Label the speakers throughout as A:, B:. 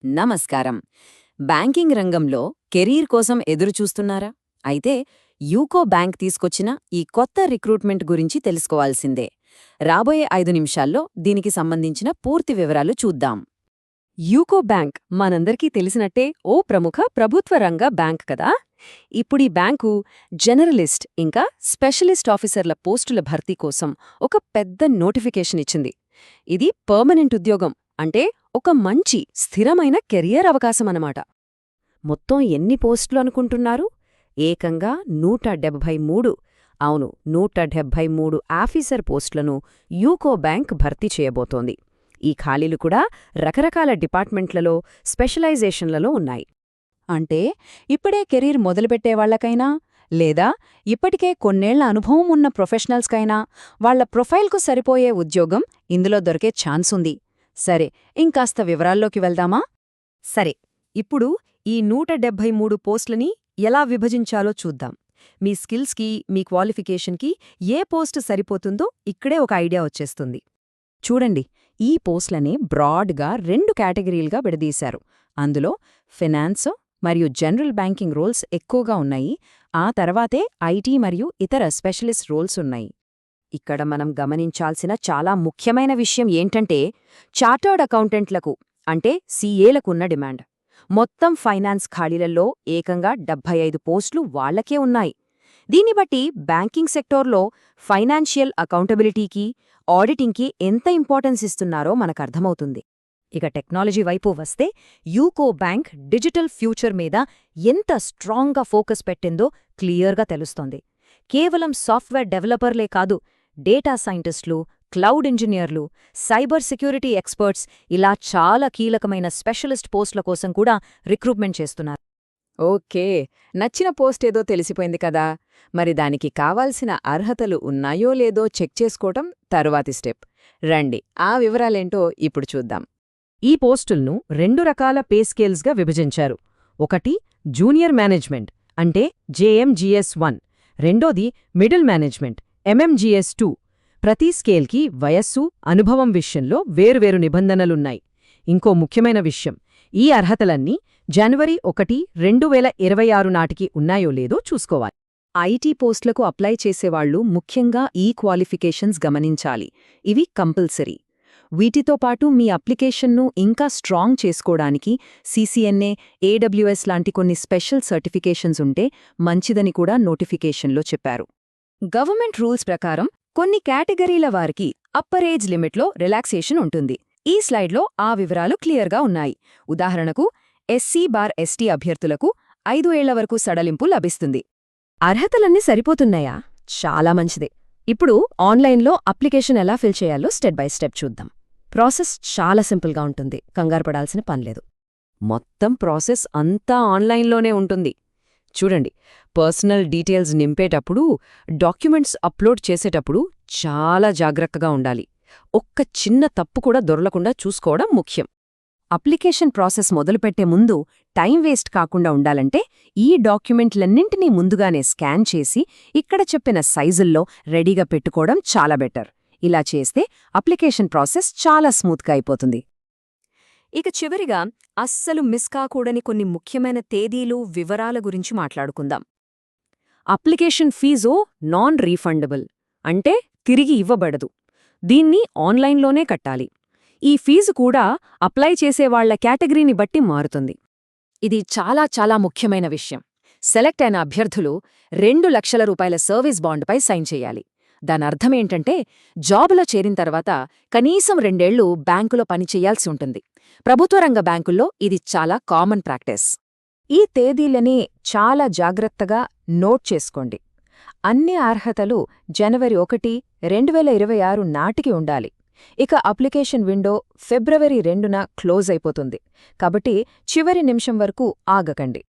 A: నమస్కారం. బ్యాంకింగ్ రంగంలో కెరీర్ కోసం ఎదురుచూస్తున్నారా? అయితే యూకో బ్యాంక్ తీసుకొచ్చిన ఈ కొత్త రిక్రూట్మెంట్ గురించి తెలుసుకోవాల్సిందే. రాబోయే 5 నిమిషాల్లో దీనికి సంబంధించిన పూర్తి వివరాలు చూద్దాం.
B: యూకో బ్యాంక్ మనందరికీ తెలిసినట్టే ఓ ప్రముఖ ప్రభుత్వ రంగ బ్యాంక్ కదా. ఇప్పుడీ బ్యాంకు జనరలిస్ట్ ఇంకా స్పెషలిస్ట్ ఆఫీసర్ల పోస్టుల భర్తీ కోసం ఒక పెద్ద నోటిఫికేషన్ ఇచ్చింది. ఇది పర్మనెంట్ ఉద్యోగం, అంటే ఒక మంచి స్థిరమైన కెరియర్ అవకాశమన్నమాట. మొత్తం ఎన్ని పోస్టులు అనుకుంటున్నారు? ఏకంగా 173. అవును, 173 ఆఫీసర్ పోస్టులను యూకో బ్యాంక్ భర్తీ చేయబోతోంది. ఈ ఖాళీలు కూడా రకరకాల డిపార్ట్మెంట్లలో, స్పెషలైజేషన్లలో ఉన్నాయి. అంటే ఇప్పుడే కెరీర్ మొదలుపెట్టేవాళ్లకైనా, లేదా ఇప్పటికే కొన్నేళ్ల అనుభవం ఉన్న ప్రొఫెషనల్స్కైనా వాళ్ల ప్రొఫైల్కు సరిపోయే ఉద్యోగం ఇందులో దొరికే ఛాన్సుంది. సరే, ఇంకాస్త వివరాల్లోకి వెళ్దామా? సరే, ఇప్పుడు ఈ 173 పోస్టులని ఎలా విభజించాలో చూద్దాం. మీ స్కిల్స్కి, మీ క్వాలిఫికేషన్కి ఏ పోస్టు సరిపోతుందో ఇక్కడే ఒక ఐడియా వచ్చేస్తుంది. చూడండి, ఈ పోస్టులని బ్రాడ్గా 2 కేటగిరీలుగా విడదీశారు. అందులో ఫినాన్స్ మరియు జనరల్ బ్యాంకింగ్ రోల్స్ ఎక్కువగా ఉన్నాయి. ఆ తర్వాతే ఐటీ మరియు ఇతర స్పెషలిస్ట్ రోల్స్ ఉన్నాయి. ఇక్కడ మనం గమనించాల్సిన చాలా ముఖ్యమైన విషయం ఏంటంటే, చార్టర్డ్ అకౌంటెంట్లకు అంటే సీఏలకున్న డిమాండ్. మొత్తం ఫైనాన్స్ ఖాళీలలో ఏకంగా 75 పోస్టులు వాళ్లకే ఉన్నాయి. దీన్ని బట్టి బ్యాంకింగ్ సెక్టార్లో ఫైనాన్షియల్ అకౌంటబిలిటీకి, ఆడిటింగ్కి ఎంత ఇంపార్టెన్స్ ఇస్తున్నారో మనకర్థమవుతుంది. ఇక టెక్నాలజీ వైపు వస్తే, యూకో బ్యాంక్ డిజిటల్ ఫ్యూచర్ మీద ఎంత స్ట్రాంగ్గా ఫోకస్ పెట్టిందో క్లియర్గా తెలుస్తోంది. కేవలం సాఫ్ట్వేర్ డెవలపర్లే కాదు, డేటా సైంటిస్టులు, క్లౌడ్ ఇంజనీర్లు, సైబర్ సెక్యూరిటీ ఎక్స్పర్ట్స్, ఇలా చాలా కీలకమైన స్పెషలిస్ట్ పోస్టుల కోసం కూడా రిక్రూట్మెంట్ చేస్తున్నారు. ఓకే, నచ్చిన పోస్ట్ ఏదో తెలిసిపోయింది కదా. మరి దానికి కావాల్సిన అర్హతలు ఉన్నాయో లేదో చెక్ చేసుకోవటం తరువాతి స్టెప్. రండి, ఆ వివరాలేంటో ఇప్పుడు చూద్దాం. ఈ పోస్టులను 2 రకాల పే స్కేల్స్గా విభజించారు. ఒకటి జూనియర్ మేనేజ్మెంట్ అంటే JMGS1, రెండోది మిడిల్ మేనేజ్మెంట్ MMGS2. ప్రతి స్కేల్కి వయస్సు, అనుభవం విషయంలో వేర్వేరు నిబంధనలున్నాయి. ఇంకో ముఖ్యమైన విషయం, ఈ అర్హతలన్నీ జనవరి 1, 2026 నాటికి ఉన్నాయో లేదో చూసుకోవాలి. ఐటీ పోస్టులకు అప్లై చేసేవాళ్లు ముఖ్యంగా ఈ క్వాలిఫికేషన్స్ గమనించాలి. ఇవి కంపల్సరీ. వీటితో పాటు మీ అప్లికేషన్ను ఇంకా స్ట్రాంగ్ చేసుకోవడానికి CCNA, AWS లాంటి కొన్ని స్పెషల్ సర్టిఫికేషన్స్ ఉంటే మంచిదని కూడా నోటిఫికేషన్లో చెప్పారు. గవర్నమెంట్ రూల్స్ ప్రకారం కొన్ని కేటగిరీల వారికి అప్పర్ ఏజ్ లిమిట్లో రిలాక్సేషన్ ఉంటుంది. ఈ స్లైడ్లో ఆ వివరాలు క్లియర్గా ఉన్నాయి. ఉదాహరణకు SC/ST అభ్యర్థులకు 5 ఏళ్ల వరకు సడలింపు లభిస్తుంది. అర్హతలన్నీ సరిపోతున్నాయా? చాలా మంచిదే. ఇప్పుడు ఆన్లైన్లో అప్లికేషన్ ఎలా ఫిల్ చేయాలో స్టెప్ బై స్టెప్ చూద్దాం. ప్రాసెస్ చాలా సింపుల్గా ఉంటుంది, కంగారుపడాల్సిన పనిలేదు. మొత్తం ప్రాసెస్ అంతా ఆన్లైన్లోనే ఉంటుంది. చూడండి, పర్సనల్ డీటెయిల్స్ నింపేటప్పుడు, డాక్యుమెంట్స్ అప్లోడ్ చేసేటప్పుడు చాలా జాగ్రత్తగా ఉండాలి. ఒక్క చిన్న తప్పు కూడా దొరలకుండా చూసుకోవడం ముఖ్యం. అప్లికేషన్ ప్రాసెస్ మొదలుపెట్టే ముందు టైం వేస్ట్ కాకుండా ఉండాలంటే ఈ డాక్యుమెంట్లన్నింటినీ ముందుగానే స్కాన్ చేసి ఇక్కడ చెప్పిన సైజుల్లో రెడీగా పెట్టుకోవడం చాలా బెటర్. ఇలా చేస్తే అప్లికేషన్ ప్రాసెస్ చాలా స్మూత్గా అయిపోతుంది. ఇక చివరిగా అస్సలు మిస్ కాకూడని కొన్ని ముఖ్యమైన తేదీలు, వివరాల గురించి మాట్లాడుకుందాం. అప్లికేషన్ ఫీజు నాన్ రీఫండబుల్, అంటే తిరిగి ఇవ్వబడదు. దీన్ని ఆన్లైన్లోనే కట్టాలి. ఈ ఫీజు కూడా అప్లై చేసేవాళ్ల కేటగిరీని బట్టి మారుతుంది. ఇది చాలా చాలా ముఖ్యమైన విషయం. సెలెక్ట్ అయిన అభ్యర్థులు 2 లక్షల రూపాయల సర్వీస్ బాండ్పై సైన్ చేయాలి. దానర్థమేంటంటే, జాబులో చేరిన తర్వాత కనీసం 2 ఏళ్లు బ్యాంకులో పనిచెయ్యాల్సి ఉంటుంది. ప్రభుత్వ రంగ బ్యాంకుల్లో ఇది చాలా కామన్ ప్రాక్టీస్. ఈ తేదీలని చాలా జాగ్రత్తగా నోట్ చేసుకోండి. అన్ని అర్హతలు జనవరి 1, 2026 నాటికి ఉండాలి. ఇక అప్లికేషన్ విండో ఫిబ్రవరి 2న క్లోజ్ అయిపోతుంది. కాబట్టి చివరి నిమిషం వరకు ఆగకండి.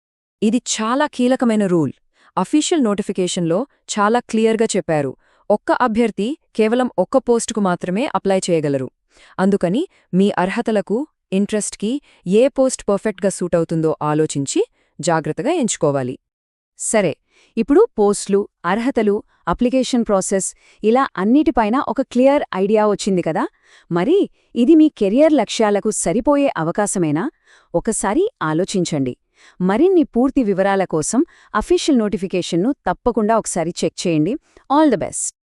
B: ఇది చాలా కీలకమైన రూల్. అఫీషియల్ నోటిఫికేషన్లో చాలా క్లియర్గా చెప్పారు, ఒక్క అభ్యర్థి కేవలం ఒక్క పోస్టుకు మాత్రమే అప్లై చేయగలరు. అందుకని మీ అర్హతలకు, ఇంట్రెస్ట్కి ఏ పోస్ట్ పర్ఫెక్ట్గా సూట్ అవుతుందో ఆలోచించి జాగ్రత్తగా ఎంచుకోవాలి. సరే, ఇప్పుడు పోస్టులు, అర్హతలు, అప్లికేషన్ ప్రాసెస్ ఇలా అన్నిటిపైన ఒక క్లియర్ ఐడియా వచ్చింది కదా. మరి ఇది మీ కెరియర్ లక్ష్యాలకు సరిపోయే అవకాశమేనా?
A: ఒకసారి ఆలోచించండి. మరిన్ని పూర్తి వివరాల కోసం అఫీషియల్ నోటిఫికేషన్ను తప్పకుండా ఒకసారి చెక్ చేయండి. All the best.